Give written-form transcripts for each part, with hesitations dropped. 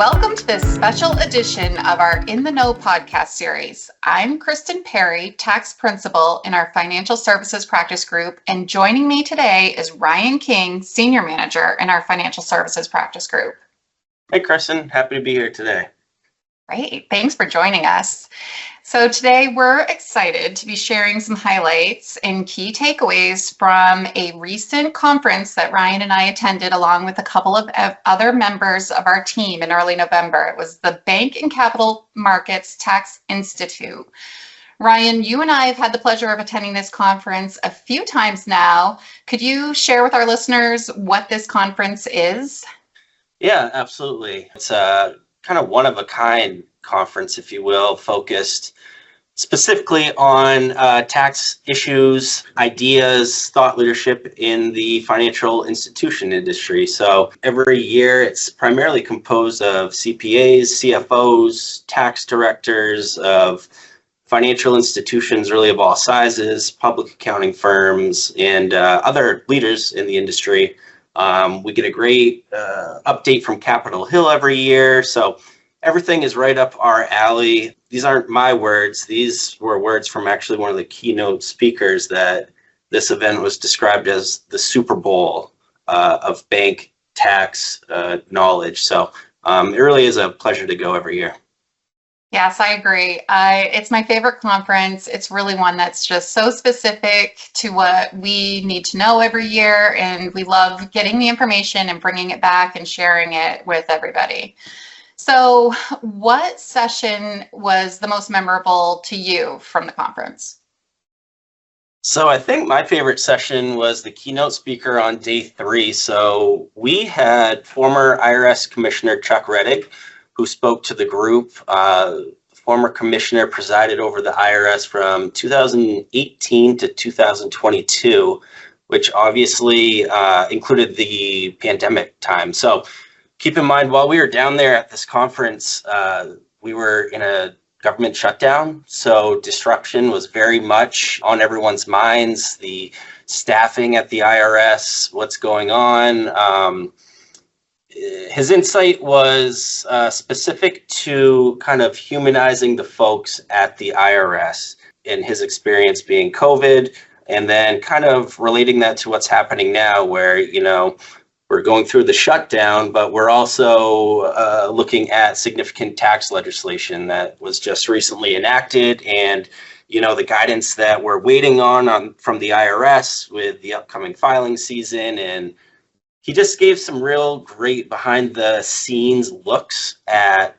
Welcome to this special edition of our In the Know podcast series. I'm Kristen Perry, tax principal in our financial services practice group, and joining me today is Ryan King, senior manager in our financial services practice group. Hey, Kristen, happy to be here today. Great, thanks for joining us. So today we're excited to be sharing some highlights and key takeaways from a recent conference that Ryan and I attended along with a couple of other members of our team in early November. It was the Bank and Capital Markets Tax Institute. Ryan, you and I have had the pleasure of attending this conference a few times now. Could you share with our listeners what this conference is? Yeah, absolutely. It's a kind of one-of-a-kind conference, if you will, focused specifically on tax issues, ideas, thought leadership in the financial institution industry. So every year it's primarily composed of CPAs, CFOs, tax directors of financial institutions really of all sizes, public accounting firms, and other leaders in the industry. We get a great update from Capitol Hill every year. So everything is right up our alley. These aren't my words. These were words from actually one of the keynote speakers that this event was described as the Super Bowl of bank tax knowledge. So it really is a pleasure to go every year. Yes, I agree. It's my favorite conference. It's really one that's just so specific to what we need to know every year. And we love getting the information and bringing it back and sharing it with everybody. So what session was the most memorable to you from the conference? So I think my favorite session was the keynote speaker on day 3. So we had former IRS Commissioner Chuck Rettig, who spoke to the group. Former commissioner presided over the IRS from 2018 to 2022, which obviously included the pandemic time. So keep in mind, while we were down there at this conference, we were in a government shutdown. So disruption was very much on everyone's minds. The staffing at the IRS, what's going on. His insight was specific to kind of humanizing the folks at the IRS and his experience being COVID, and then kind of relating that to what's happening now where, we're going through the shutdown, but we're also looking at significant tax legislation that was just recently enacted, and the guidance that we're waiting on from the IRS with the upcoming filing season. And he just gave some real great behind the scenes looks at,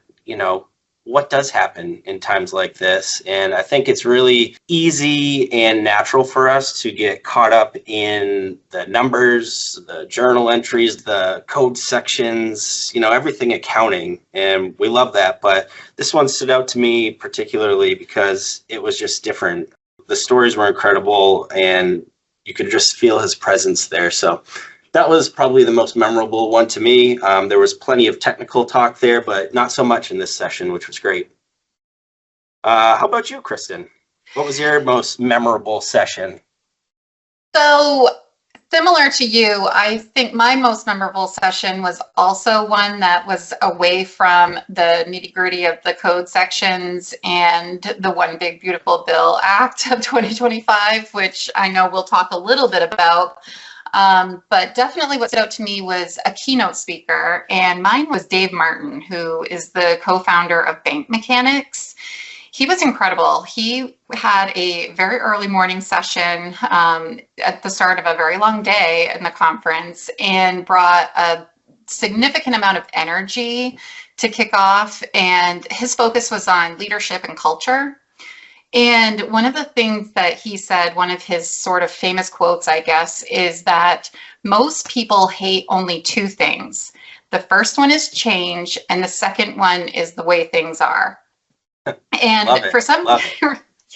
what does happen in times like this. And I think it's really easy and natural for us to get caught up in the numbers, the journal entries, the code sections, everything accounting. And we love that. But this one stood out to me particularly because it was just different. The stories were incredible and you could just feel his presence there. So that was probably the most memorable one to me. There was plenty of technical talk there, but not so much in this session, which was great. How about you, Kristen? What was your most memorable session? So similar to you, I think my most memorable session was also one that was away from the nitty-gritty of the code sections and the One Big Beautiful Bill Act of 2025, which I know we'll talk a little bit about. But definitely what stood out to me was a keynote speaker, and mine was Dave Martin, who is the co-founder of Bank Mechanics. He was incredible. He had a very early morning session at the start of a very long day in the conference and brought a significant amount of energy to kick off, and his focus was on leadership and culture. And one of the things that he said, one of his sort of famous quotes, I guess, is that most people hate only 2 things. The first one is change, and the second one is the way things are. And for some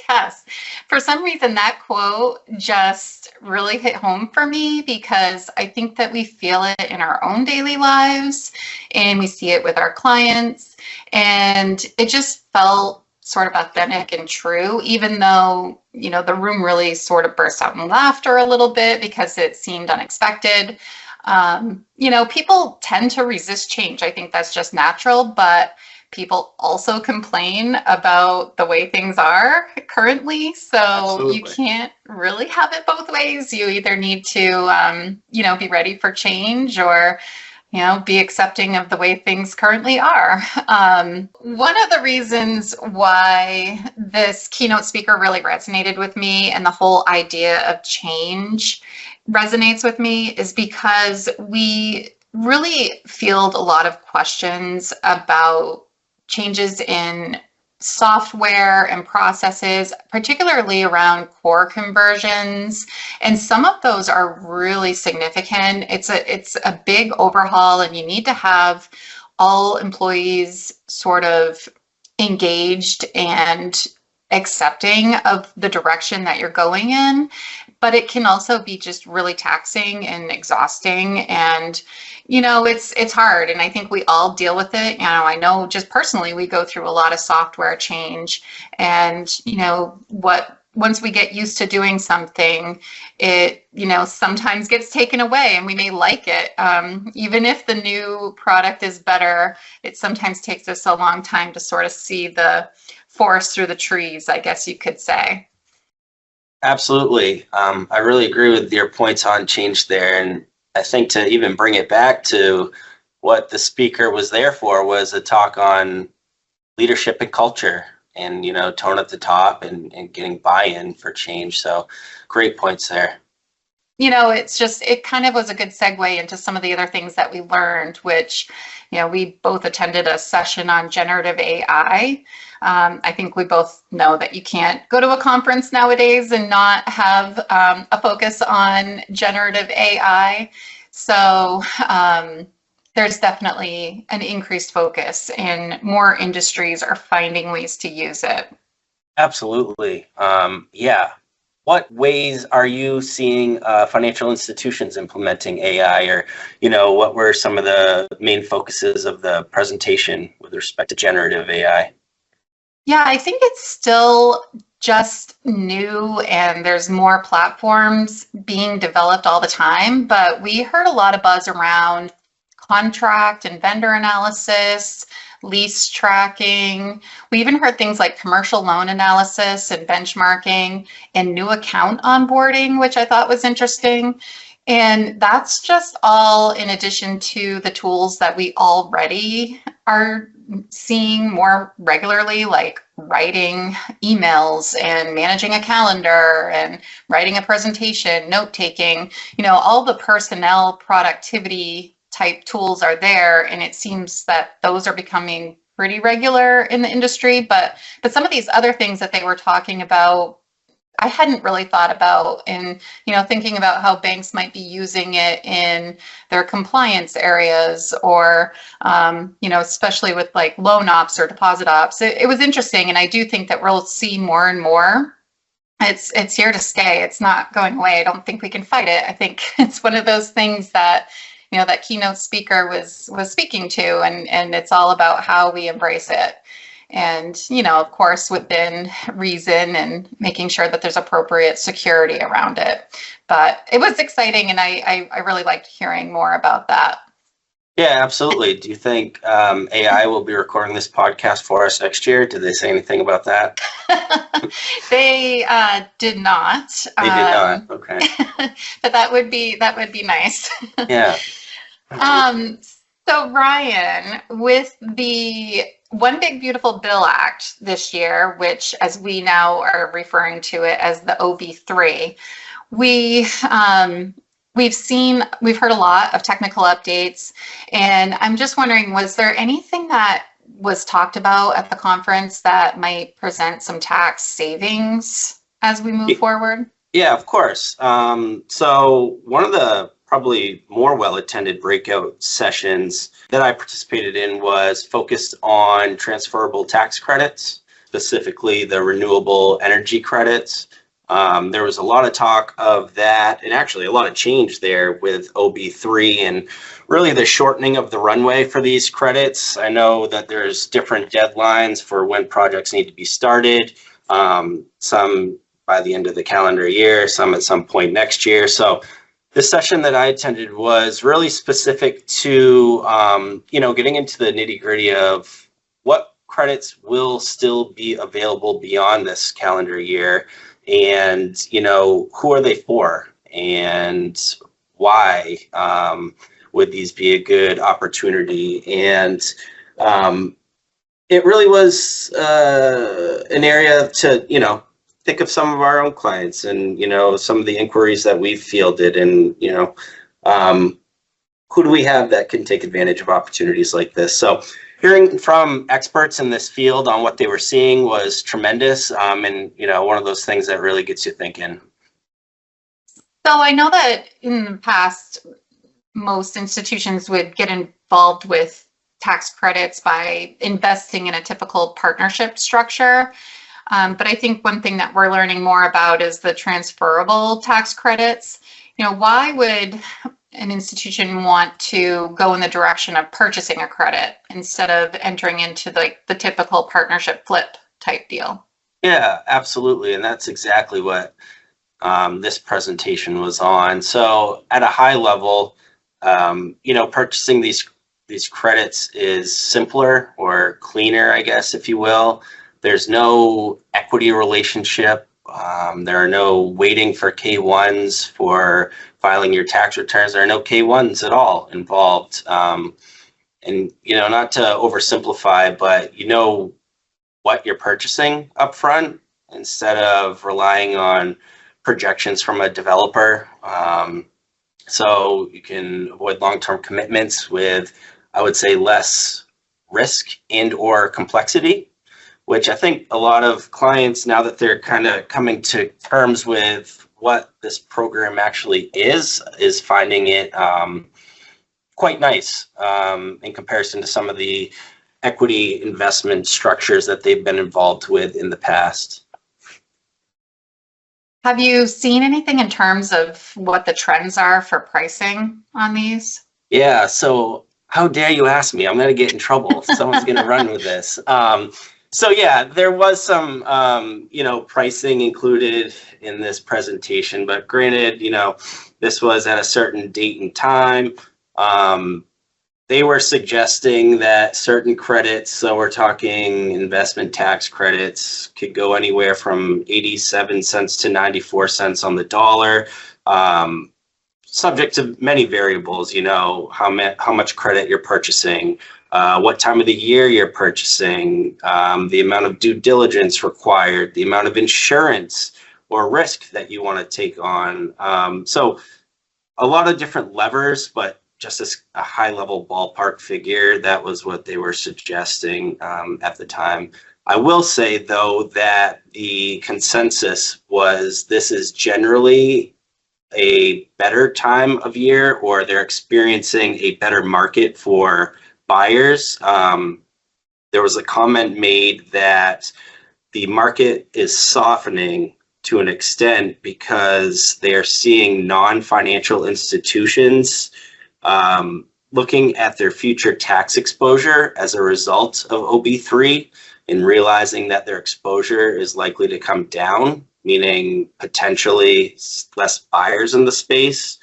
yes, for some reason that quote just really hit home for me, because I think that we feel it in our own daily lives and we see it with our clients, and it just felt sort of authentic and true, even though, the room really sort of burst out in laughter a little bit because it seemed unexpected. People tend to resist change. I think that's just natural, but people also complain about the way things are currently. So Absolutely. you can't really have it both ways. You either need to, be ready for change or be accepting of the way things currently are. One of the reasons why this keynote speaker really resonated with me and the whole idea of change resonates with me is because we really field a lot of questions about changes in software and processes, particularly around core conversions. And some of those are really significant. It's a big overhaul, and you need to have all employees sort of engaged and accepting of the direction that you're going in. But it can also be just really taxing and exhausting. And it's hard, and I think we all deal with it. I know just personally we go through a lot of software change, and once we get used to doing something, it sometimes gets taken away, and we may like it. Even if the new product is better, it sometimes takes us a long time to sort of see the forest through the trees, I guess you could say. Absolutely. I really agree with your points on change there. And I think to even bring it back to what the speaker was there for was a talk on leadership and culture and, tone at the top and getting buy-in for change. So great points there. It kind of was a good segue into some of the other things that we learned, which, we both attended a session on generative AI. I think we both know that you can't go to a conference nowadays and not have a focus on generative AI. So there's definitely an increased focus, and more industries are finding ways to use it. Absolutely. Yeah. What ways are you seeing financial institutions implementing AI, or, what were some of the main focuses of the presentation with respect to generative AI? Yeah, I think it's still just new, and there's more platforms being developed all the time, but we heard a lot of buzz around contract and vendor analysis, lease tracking. We even heard things like commercial loan analysis and benchmarking and new account onboarding, which I thought was interesting. And that's just all in addition to the tools that we already are seeing more regularly, like writing emails and managing a calendar and writing a presentation, note taking. All the personnel productivity type tools are there, and it seems that those are becoming pretty regular in the industry. But some of these other things that they were talking about, I hadn't really thought about, and thinking about how banks might be using it in their compliance areas, or especially with like loan ops or deposit ops. It was interesting, and I do think that we'll see more and more. It's here to stay. It's not going away. I don't think we can fight it. I think it's one of those things that that keynote speaker was speaking to, and it's all about how we embrace it. And, of course, within reason and making sure that there's appropriate security around it. But it was exciting, and I really liked hearing more about that. Yeah, absolutely. Do you think AI will be recording this podcast for us next year? Did they say anything about that? They did not. They did not. Okay. But that would be nice. Yeah. So Ryan, with the One Big Beautiful Bill Act this year, which as we now are referring to it as the OB3, we've heard a lot of technical updates, and I'm just wondering, was there anything that was talked about at the conference that might present some tax savings as we move forward? Yeah, of course. So one of the probably more well-attended breakout sessions that I participated in was focused on transferable tax credits, specifically the renewable energy credits. There was a lot of talk of that, and actually a lot of change there with OB3 and really the shortening of the runway for these credits. I know that there's different deadlines for when projects need to be started, some by the end of the calendar year, some at some point next year. So The session that I attended was really specific to, getting into the nitty gritty of what credits will still be available beyond this calendar year, and, who are they for, and why would these be a good opportunity? And it really was an area to, think of some of our own clients and, some of the inquiries that we've fielded and, who do we have that can take advantage of opportunities like this? So hearing from experts in this field on what they were seeing was tremendous. And, one of those things that really gets you thinking. So I know that in the past, most institutions would get involved with tax credits by investing in a typical partnership structure. But I think one thing that we're learning more about is the transferable tax credits. Why would an institution want to go in the direction of purchasing a credit instead of entering into the typical partnership flip type deal? Yeah, absolutely. And that's exactly what this presentation was on. So at a high level, purchasing these credits is simpler or cleaner, I guess, if you will. There's no equity relationship. There are no waiting for K1s for filing your tax returns. There are no K1s at all involved. And, not to oversimplify, but what you're purchasing up front instead of relying on projections from a developer. So you can avoid long-term commitments with, I would say, less risk and or complexity, which I think a lot of clients, now that they're kind of coming to terms with what this program actually is finding it quite nice in comparison to some of the equity investment structures that they've been involved with in the past. Have you seen anything in terms of what the trends are for pricing on these? Yeah, so how dare you ask me? I'm going to get in trouble. Someone's going to run with this. So yeah, there was some, pricing included in this presentation, but granted, this was at a certain date and time. They were suggesting that certain credits, so we're talking investment tax credits, could go anywhere from 87 cents to 94 cents on the dollar, subject to many variables, how much credit you're purchasing, what time of the year you're purchasing, the amount of due diligence required, the amount of insurance or risk that you want to take on. So a lot of different levers, but just as a high level ballpark figure, that was what they were suggesting at the time. I will say, though, that the consensus was this is generally a better time of year, or they're experiencing a better market for buyers. There was a comment made that the market is softening to an extent because they're seeing non-financial institutions looking at their future tax exposure as a result of OB3 and realizing that their exposure is likely to come down, meaning potentially less buyers in the space,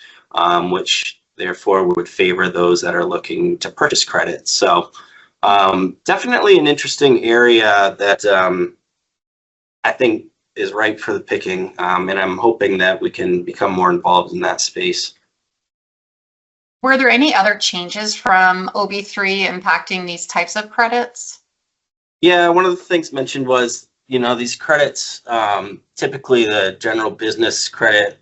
which therefore would favor those that are looking to purchase credits. So definitely an interesting area that I think is ripe for the picking, and I'm hoping that we can become more involved in that space. Were there any other changes from OB3 impacting these types of credits? Yeah, one of the things mentioned was, these credits, typically the general business credit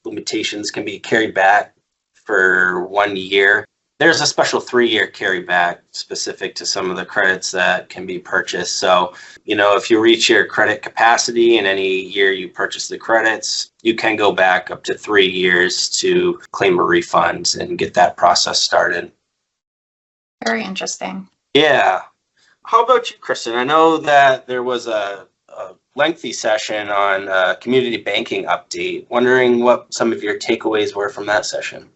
limitations can be carried back for 1 year. There's a special 3-year carryback specific to some of the credits that can be purchased. So, if you reach your credit capacity in any year you purchase the credits, you can go back up to 3 years to claim a refund and get that process started. Very interesting. Yeah. How about you, Kristen? I know that there was a lengthy session on community banking update. Wondering what some of your takeaways were from that session.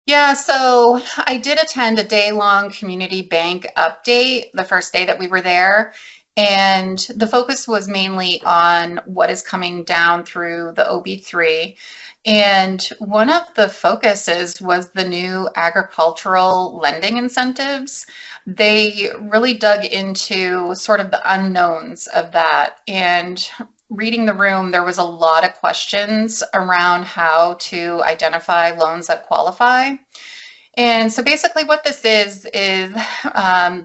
Yeah, so I did attend a day-long community bank update the first day that we were there. And the focus was mainly on what is coming down through the OB3. And one of the focuses was the new agricultural lending incentives. They really dug into sort of the unknowns of that. And reading the room, there was a lot of questions around how to identify loans that qualify. And so basically what this is the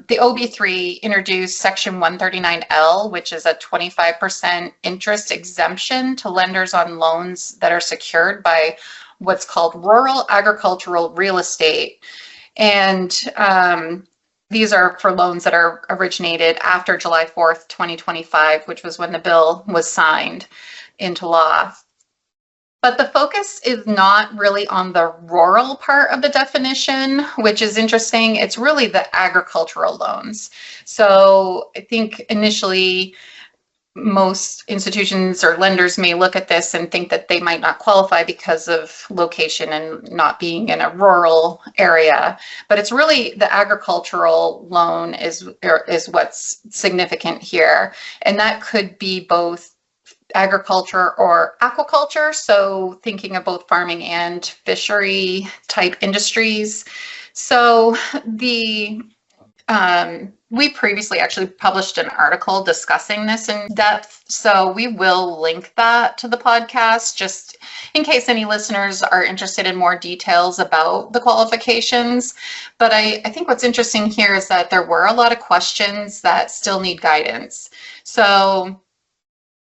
OB3 introduced Section 139L, which is a 25% interest exemption to lenders on loans that are secured by what's called rural agricultural real estate. And these are for loans that are originated after July 4th, 2025, which was when the bill was signed into law. But the focus is not really on the rural part of the definition, which is interesting. It's really the agricultural loans. So I think initially most institutions or lenders may look at this and think that they might not qualify because of location and not being in a rural area. But it's really the agricultural loan is what's significant here. And that could be both agriculture or aquaculture, so thinking of both farming and fishery type industries. So we previously actually published an article discussing this in depth, so we will link that to the podcast just in case any listeners are interested in more details about the qualifications. But I think what's interesting here is that there were a lot of questions that still need guidance. So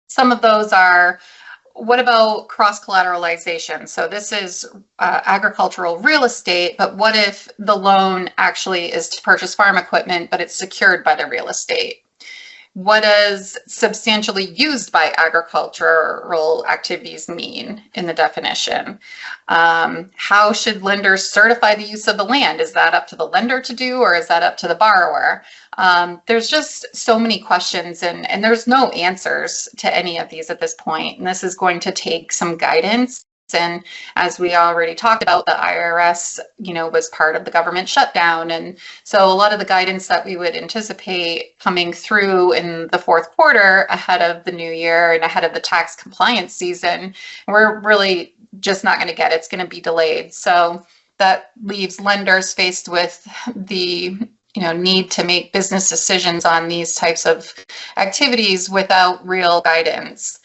some of those are, what about cross-collateralization? So this is agricultural real estate, but what if the loan actually is to purchase farm equipment, but it's secured by the real estate? What does substantially used by agricultural activities mean in the definition? How should lenders certify the use of the land? Is that up to the lender to do, or is that up to the borrower? There's just so many questions, and there's no answers to any of these at this point. And this is going to take some guidance. And as we already talked about, the IRS, was part of the government shutdown. And so a lot of the guidance that we would anticipate coming through in the fourth quarter ahead of the new year and ahead of the tax compliance season, we're really just not going to get. It's going to be delayed. So that leaves lenders faced with the need to make business decisions on these types of activities without real guidance.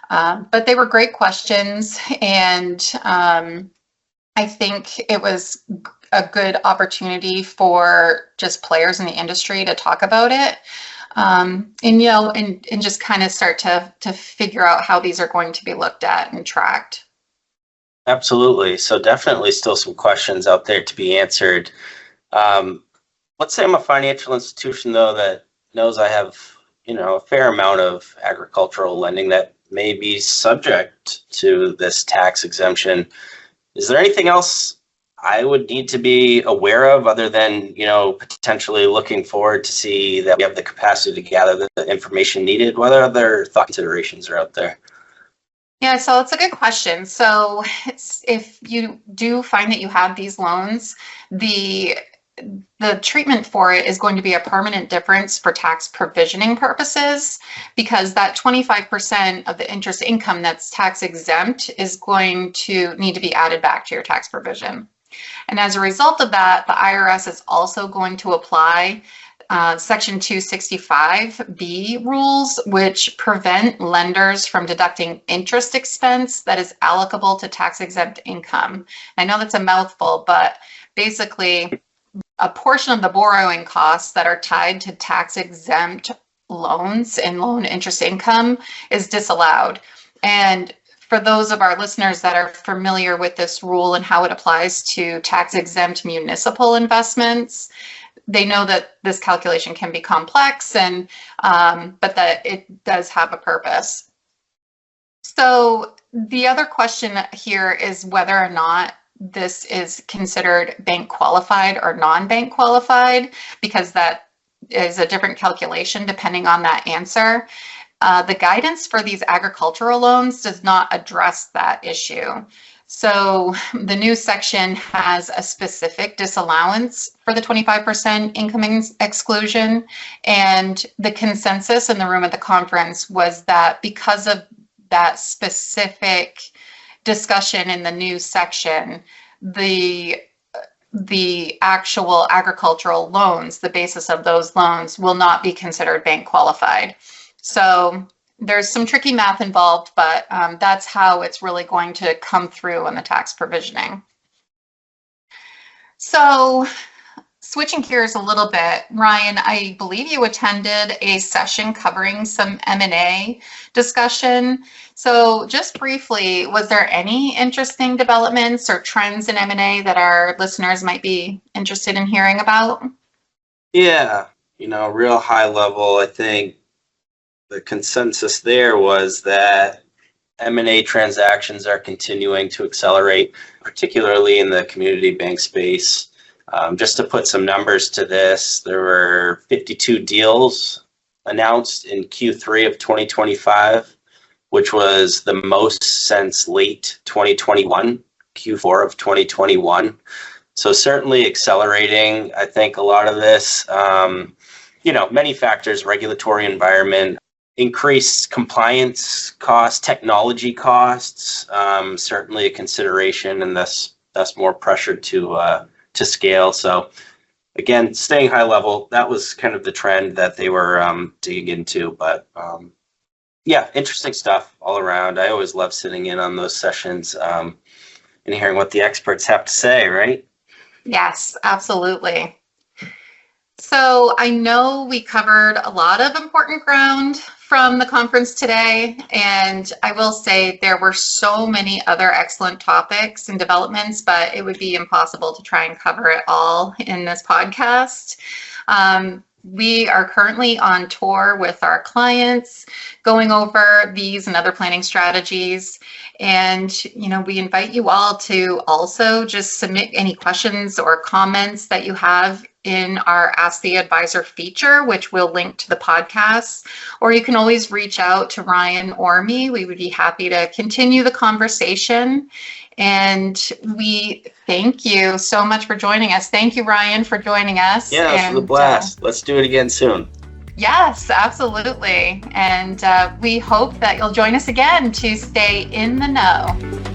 But they were great questions, and I think it was a good opportunity for just players in the industry to talk about it, and just kind of start to figure out how these are going to be looked at and tracked. Absolutely. So definitely still some questions out there to be answered. Let's say I'm a financial institution, though, that knows I have, a fair amount of agricultural lending that may be subject to this tax exemption. Is there anything else I would need to be aware of other than, potentially looking forward to see that we have the capacity to gather the information needed? What other thought considerations are out there? Yeah, so it's a good question. So if you do find that you have these loans, the treatment for it is going to be a permanent difference for tax provisioning purposes, because that 25% of the interest income that's tax exempt is going to need to be added back to your tax provision. And as a result of that, the IRS is also going to apply Section 265B rules, which prevent lenders from deducting interest expense that is allocable to tax exempt income. I know that's a mouthful, but basically, a portion of the borrowing costs that are tied to tax exempt loans and loan interest income is disallowed. And for those of our listeners that are familiar with this rule and how it applies to tax exempt municipal investments, they know that this calculation can be complex, and but that it does have a purpose. So the other question here is whether or not this is considered bank qualified or non-bank qualified, because that is a different calculation depending on that answer. The guidance for these agricultural loans does not address that issue. So the new section has a specific disallowance for the 25% income exclusion. And the consensus in the room at the conference was that because of that specific discussion in the new section, the actual agricultural loans, the basis of those loans, will not be considered bank qualified. So there's some tricky math involved, but that's how it's really going to come through in the tax provisioning. So switching gears a little bit, Ryan, I believe you attended a session covering some M&A discussion. So just briefly, was there any interesting developments or trends in M&A that our listeners might be interested in hearing about? Yeah, real high level, I think the consensus there was that M&A transactions are continuing to accelerate, particularly in the community bank space. Just to put some numbers to this, there were 52 deals announced in Q3 of 2025, which was the most since late 2021, Q4 of 2021. So certainly accelerating. I think a lot of this, many factors, regulatory environment, increased compliance costs, technology costs, certainly a consideration, and thus more pressure to scale. So again, staying high level, that was kind of the trend that they were digging into. But yeah, interesting stuff all around. I always love sitting in on those sessions and hearing what the experts have to say, right? Yes, absolutely. So I know we covered a lot of important ground from the conference today, and I will say there were so many other excellent topics and developments, but it would be impossible to try and cover it all in this podcast. We are currently on tour with our clients, going over these and other planning strategies. And, we invite you all to also just submit any questions or comments that you have in our Ask the Advisor feature, which we'll link to the podcast. Or you can always reach out to Ryan or me. We would be happy to continue the conversation. And we thank you so much for joining us. Thank you, Ryan, for joining us. Yeah, it was a blast. Let's do it again soon. Yes, absolutely. And we hope that you'll join us again to stay in the know.